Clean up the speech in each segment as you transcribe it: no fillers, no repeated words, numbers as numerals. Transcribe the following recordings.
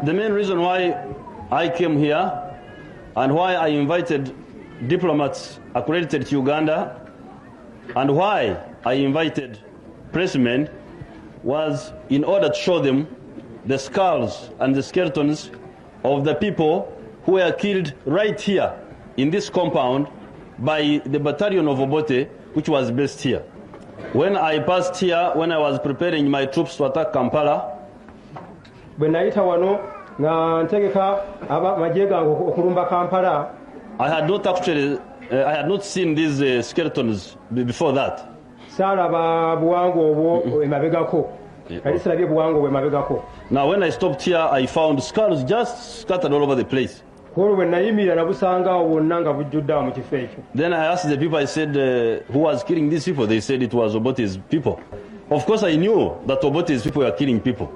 The main reason why I came here and why I invited diplomats accredited to Uganda and why I invited pressmen was in order to show them the skulls and the skeletons of the people who were killed right here in this compound by the battalion of Obote, which was based here. When I passed here, when I was preparing my troops to attack Kampala, I had not actually, I had not seen these skeletons before that. Now when I stopped here, I found skulls just scattered all over the place. Then I asked the people, I said, who was killing these people? They said it was Obote's people. Of course I knew that Obote's people were killing people.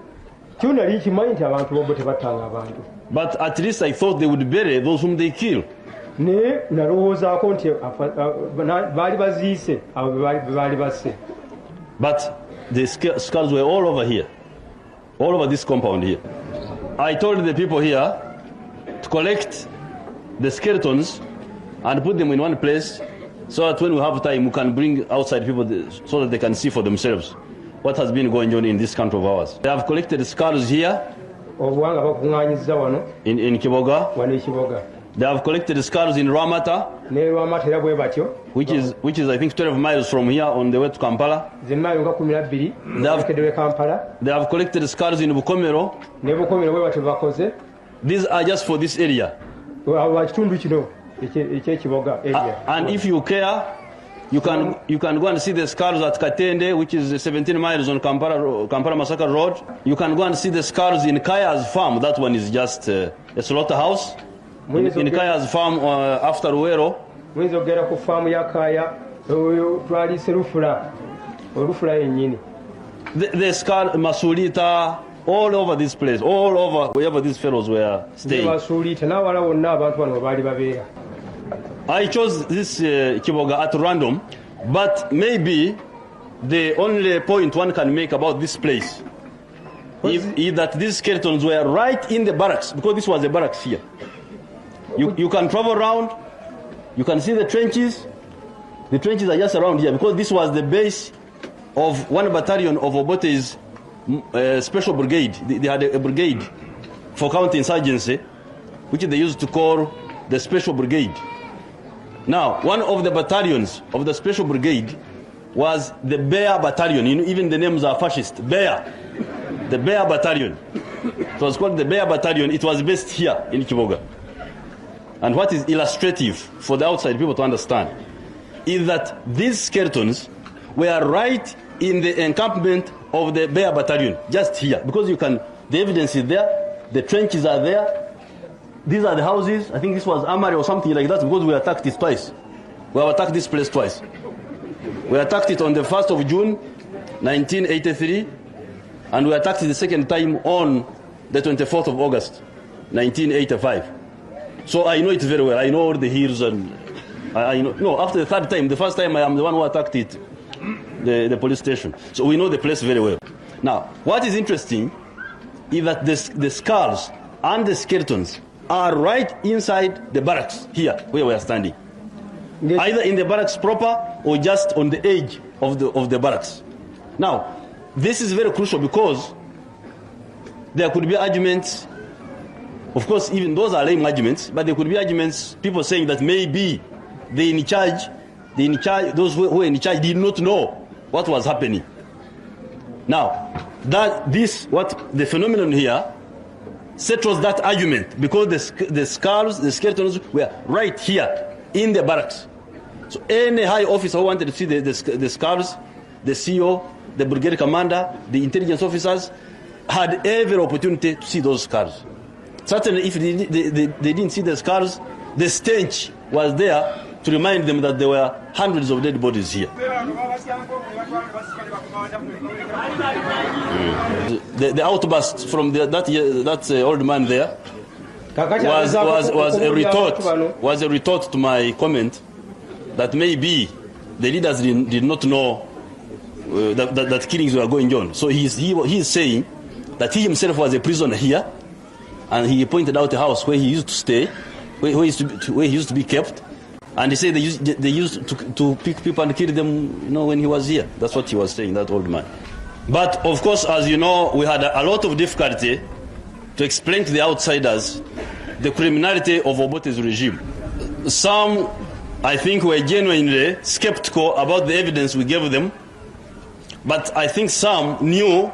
But at least I thought they would bury those whom they kill. But the skulls were all over here, all over this compound here. I told the people here to collect the skeletons and put them in one place so that when we have time we can bring outside people so that they can see for themselves what has been going on in this country of ours. They have collected skulls here in Kiboga. They have collected skulls in Ramata, which is I think 12 miles from here on the way to Kampala. They have collected skulls in Bukomero. These are just for this area. And if you care, you can go and see the skulls at Katende, which is 17 miles on Kampala Massacre Road. You can go and see the skulls in Kaya's farm. That one is just a slaughterhouse. In Kaya's farm after Uero. The skull Masulita, all over this place, all over wherever these fellows were staying. I chose this Kiboga at random, but maybe the only point one can make about this place is that these skeletons were right in the barracks, because this was the barracks here. You can travel around, you can see the trenches. The trenches are just around here, because this was the base of one battalion of Obote's special brigade. They had a brigade for counterinsurgency, which they used to call the special brigade. Now, one of the battalions of the special brigade was the Bear Battalion. You know, even the names are fascist. Bear. The Bear Battalion. It was called the Bear Battalion. It was based here in Kiboga. And what is illustrative for the outside people to understand is that these skeletons were right in the encampment of the Bear Battalion, just here. Because the evidence is there, the trenches are there. These are the houses. I think this was Amari or something like that, because we attacked it twice. We have attacked this place twice. We attacked it on the 1st of June, 1983, and we attacked it the second time on the 24th of August, 1985. So I know it very well. I know all the hills, and I know. No, after the third time, the first time I am the one who attacked it, the police station. So we know the place very well. Now, what is interesting is that the skulls and the skeletons are right inside the barracks here, where we are standing. Yes. Either in the barracks proper or just on the edge of the barracks. Now, this is very crucial because there could be arguments. Of course, even those are lame arguments, but there could be arguments, people saying that maybe those who were in charge did not know what was happening. Now, the phenomenon here settles that argument, because the skulls, the skeletons were right here in the barracks. So any high officer who wanted to see the skulls, the CEO, the brigade commander, the intelligence officers, had every opportunity to see those skulls. Certainly, if they didn't see the scars, the stench was there to remind them that there were hundreds of dead bodies here. The outburst from that old man there was a retort to my comment that maybe the leaders did not know that killings were going on. So he is saying that he himself was a prisoner here, and he pointed out a house where he used to stay, where he used to be kept, and he said they used to pick people and kill them, when he was here. That's what he was saying, that old man. But of course, as you know, we had a lot of difficulty to explain to the outsiders the criminality of Obote's regime. Some, I think, were genuinely skeptical about the evidence we gave them, but I think some knew,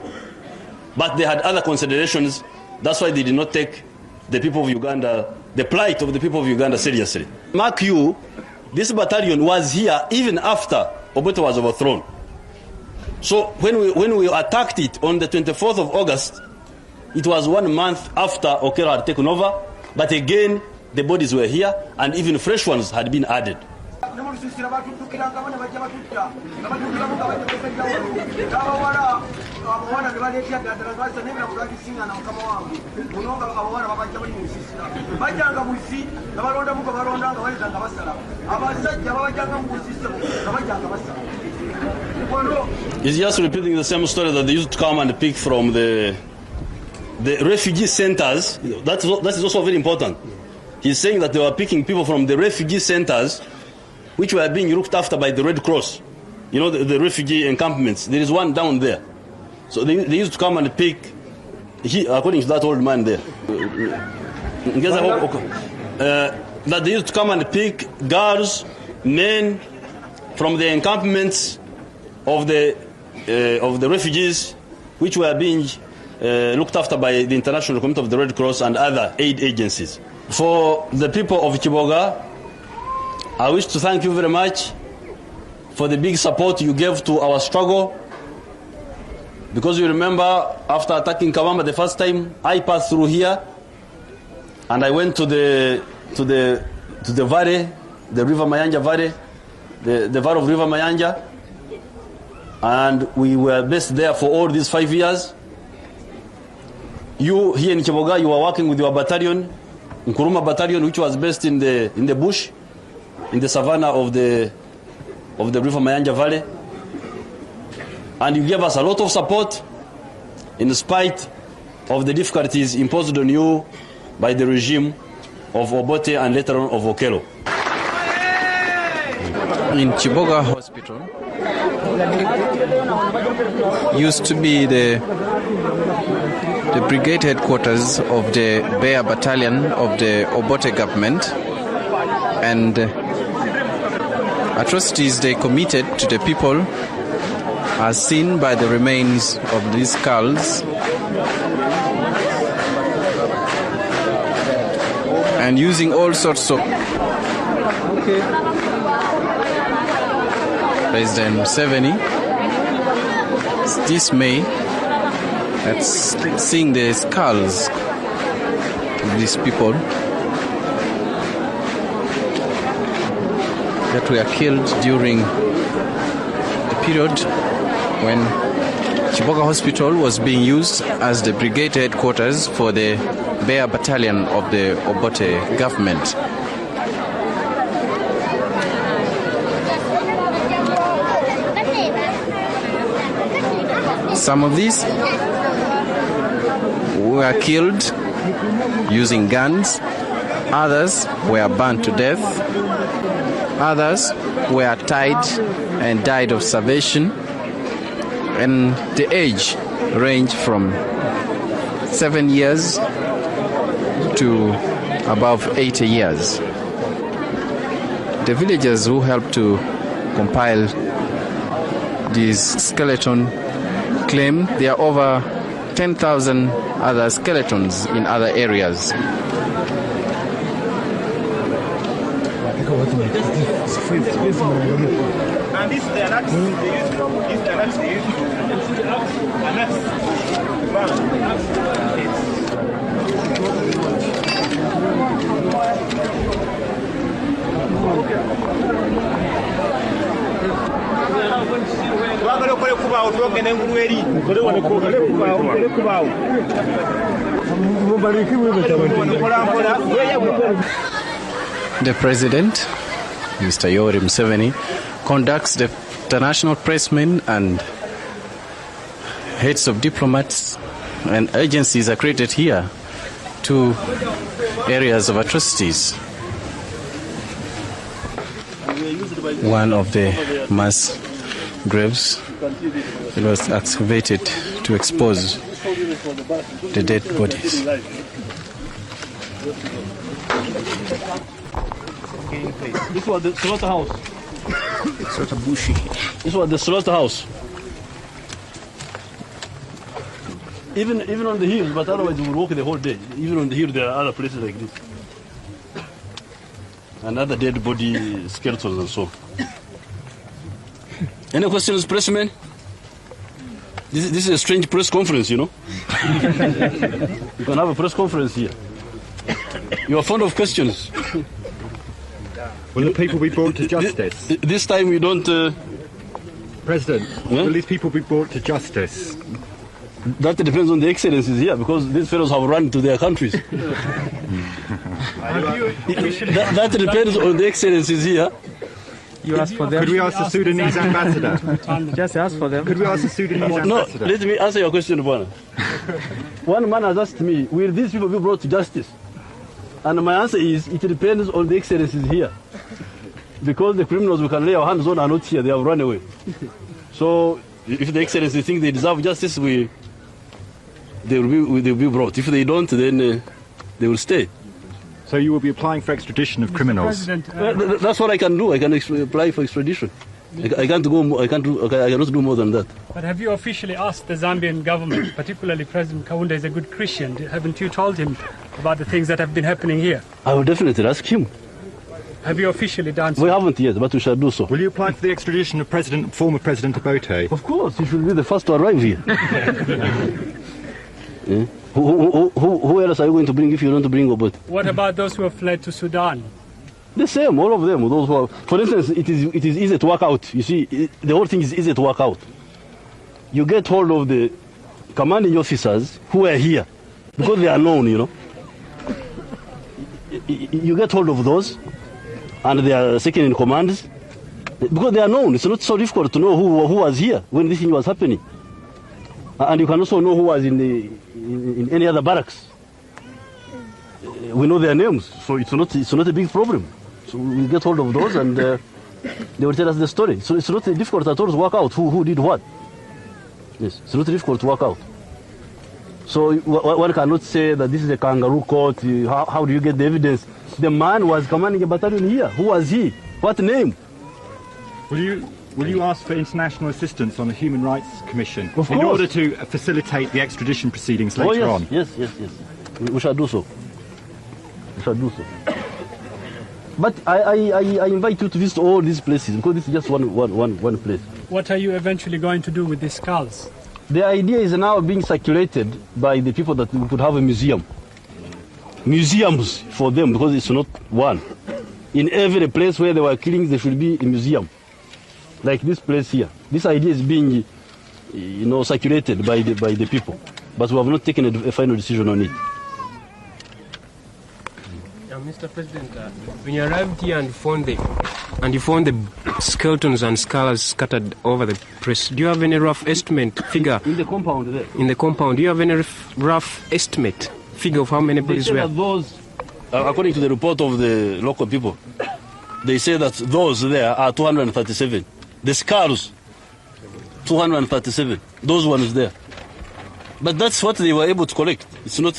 but they had other considerations. That's why they did not take the people of Uganda, the plight of the people of Uganda, seriously. Mark you, this battalion was here even after Obote was overthrown. So when we attacked it on the 24th of August, it was 1 month after Okello had taken over, but again, the bodies were here, and even fresh ones had been added. He's just repeating the same story that they used to come and pick from the refugee centers. That is also very important. He's saying that they were picking people from the refugee centers, which were being looked after by the Red Cross. The refugee encampments. There is one down there. So they used to come and pick, according to that old man there, that they used to come and pick girls, men from the encampments of the refugees, which were being looked after by the International Committee of the Red Cross and other aid agencies. For the people of Kiboga, I wish to thank you very much for the big support you gave to our struggle. Because you remember, after attacking Kawamba the first time, I passed through here, and I went to the valley, the River Mayanja Valley, the valley of River Mayanja, and we were based there for all these 5 years. You here in Kiboga, you were working with your battalion, Nkuruma Battalion, which was based in the bush, in the savannah of the River Mayanja Valley. And you gave us a lot of support in spite of the difficulties imposed on you by the regime of Obote and later on of Okello. In Kiboga Hospital used to be the brigade headquarters of the Bear Battalion of the Obote government, and atrocities they committed to the people are seen by the remains of these skulls, and using all sorts of President Museveni dismay at seeing the skulls of these people that were killed during the period when Kiboga Hospital was being used as the brigade headquarters for the Bear Battalion of the Obote government. Some of these were killed using guns, others were burned to death, others were tied and died of starvation, and the age ranged from 7 years to above 80 years. The villagers who helped to compile these skeleton claim there are over 10,000 other skeletons in other areas. The president, Mr. Yoweri Museveni, conducts the international pressmen and heads of diplomats and agencies are created here to areas of atrocities. One of the mass graves, it was excavated to expose the dead bodies. This was the slaughterhouse. It's sort of bushy. This was the slaughterhouse. Even on the hills, but otherwise we would walk the whole day. Even on the hill, there are other places like this. And other dead body skeletons and so. Any questions, pressmen? This is a strange press conference, you know. You can have a press conference here. You are fond of questions. Will the people be brought to justice? This time we don't... President, Yeah? will these people be brought to justice? That depends on the excellencies here, because these fellows have run to their countries. That depends on the excellencies here. You ask for them. Could we ask the Sudanese ambassador? Just ask for them. Could we ask the Sudanese No, ambassador? let me answer your question, Bwana. One man has asked me, will these people be brought to justice? And my answer is, it depends on the excellencies here. Because the criminals we can lay our hands on are not here, they have run away. So, if the excellencies think they deserve justice, they will be brought. If they don't, then they will stay. So you will be applying for extradition of criminals? That's what I can do. I can apply for extradition. I can't go. I cannot do more than that. But have you officially asked the Zambian government, particularly President Kaunda is a good Christian, haven't you told him about the things that have been happening here? I will definitely ask him. Have you officially done so? We haven't yet, but we shall do so. Will you apply for the extradition of former President Obote? Of course, he should be the first to arrive here. Yeah. Who else are you going to bring if you don't bring Obote? What about those who have fled to Sudan? The same, all of them. Those who are, for instance, it is easy to work out. You see, the whole thing is easy to work out. You get hold of the commanding officers who are here, because they are known, you know. You get hold of those, and they are second in commands, because they are known. It's not so difficult to know who was here when this thing was happening. And you can also know who was in any other barracks. We know their names, so it's not a big problem. So we get hold of those, and they will tell us the story. So it's not difficult at all to work out who did what. Yes, it's not difficult to work out. So one cannot say that this is a kangaroo court. How do you get the evidence? The man was commanding a battalion here. Who was he? What name? Will you ask for international assistance on the Human Rights Commission Of in course. order to facilitate the extradition proceedings later on? Yes. We shall do so. But I invite you to visit all these places, because this is just one place. What are you eventually going to do with these skulls? The idea is now being circulated by the people that we could have a museum. Museums for them, because it's not one. In every place where there were killings, there should be a museum. Like this place here. This idea is being, circulated by the people. But we have not taken a final decision on it. Mr. President, when you arrived here and you found the skeletons and skulls scattered over the place, do you have any rough estimate figure? In the compound there. In the compound, do you have any rough estimate figure of how many They bodies say were? that those, according to the report of the local people, they say that those there are 237. The skulls, 237. Those ones there. But that's what they were able to collect. It's not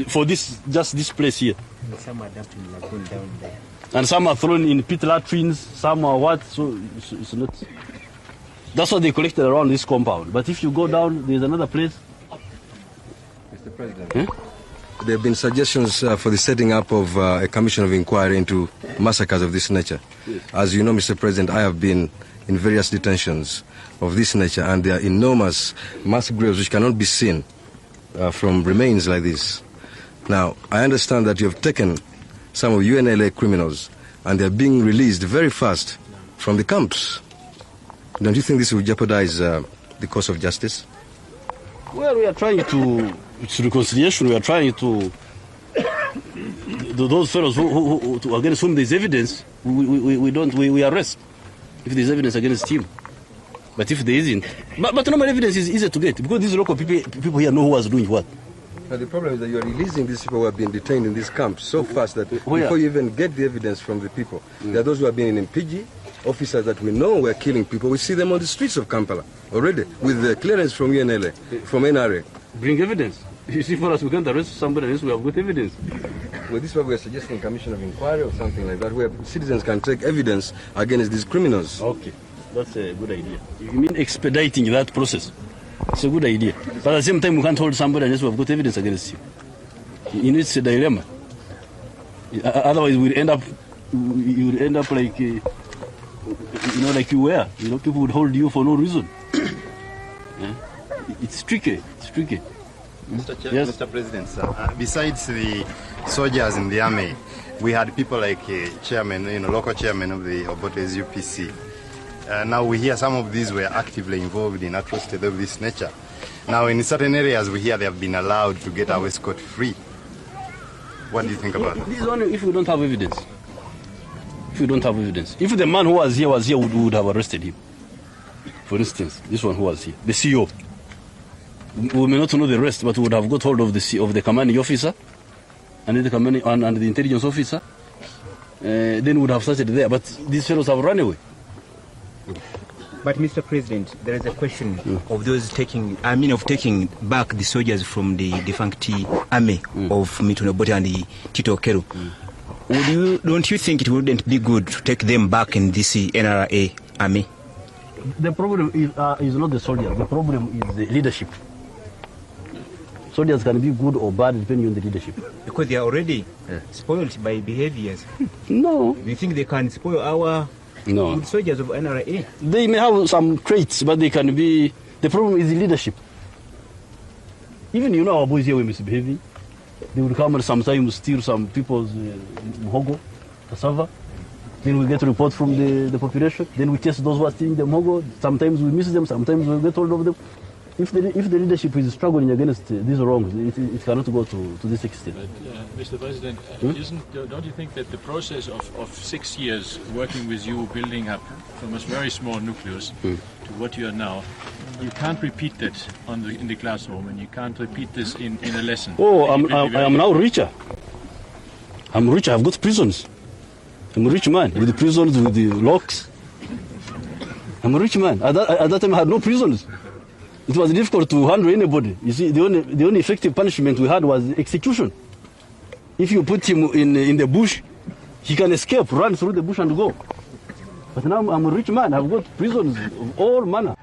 for just this place here. Some are dumped in the lagoon down there. And some are thrown in pit latrines, some are what, so it's not. That's what they collected around this compound. But if you go down, there's another place. Mr. President, there have been suggestions for the setting up of a commission of inquiry into massacres of this nature. Yes. As you know, Mr. President, I have been in various detentions of this nature, and there are enormous mass graves which cannot be seen from remains like this. Now, I understand that you have taken some of UNLA criminals and they are being released very fast from the camps. Don't you think this will jeopardize the cause of justice? Well, we are trying to, it's reconciliation, we are trying to, those fellows against whom there is evidence, we arrest if there is evidence against him. But if there isn't, but normal evidence is easier to get because these local people here know who was doing what. Now the problem is that you are releasing these people who have been detained in this camp so fast that before you even get the evidence from the people, there are those who have been in Mpigi, officers that we know were killing people. We see them on the streets of Kampala already with the clearance from UNLA, from NRA. Bring evidence. You see, for us, we can't arrest somebody unless we have good evidence. Well, this is why we are suggesting commission of inquiry or something like that, where citizens can take evidence against these criminals. Okay, that's a good idea. You mean expediting that process? It's a good idea. But at the same time, we can't hold somebody unless we have got evidence against him. It's a dilemma. Otherwise, you would end up like, like you were. People would hold you for no reason. Yeah? It's tricky. It's tricky. Yes? Mr. President, sir, besides the soldiers in the army, we had people like chairman, local chairman of the Obote's UPC. Now we hear some of these were actively involved in atrocities of this nature. Now in certain areas we hear they have been allowed to get away scot-free. What do you think about that? This is only if we don't have evidence. If we don't have evidence. If the man who was here, we would have arrested him. For instance, this one who was here, the CEO. We may not know the rest, but we would have got hold of the commanding officer and the intelligence officer. Then we would have started there. But these fellows have run away. But Mr. President, there is a question of those taking back the soldiers from the defunct army of Milton Obote and the Tito Okello. Don't you think it wouldn't be good to take them back in this NRA army? The problem is not the soldiers. The problem is the leadership. Soldiers can be good or bad depending on the leadership. Because they are already spoiled by behaviors. No. Do you think they can spoil our good soldiers of NRA? They may have some traits, but they can be... The problem is the leadership. Even our boys here were misbehaving. They would come and sometimes steal some people's muhogo, cassava. Then we get a report from the population. Then we test those who are stealing the muhogo. Sometimes we miss them, sometimes we get hold of them. If the leadership is struggling against these wrongs, it cannot go to this extent. But, Mr. President, don't you think that the process of 6 years working with you, building up from a very small nucleus to what you are now, you can't repeat that in the classroom, and you can't repeat this in a lesson? Oh, I am now richer. I'm rich. I've got prisons. I'm a rich man with the prisons, with the locks. I'm a rich man. At that time, I had no prisons. It was difficult to handle anybody. You see, the only effective punishment we had was execution. If you put him in the bush, he can escape, run through the bush and go. But now I'm a rich man. I've got prisons of all manner.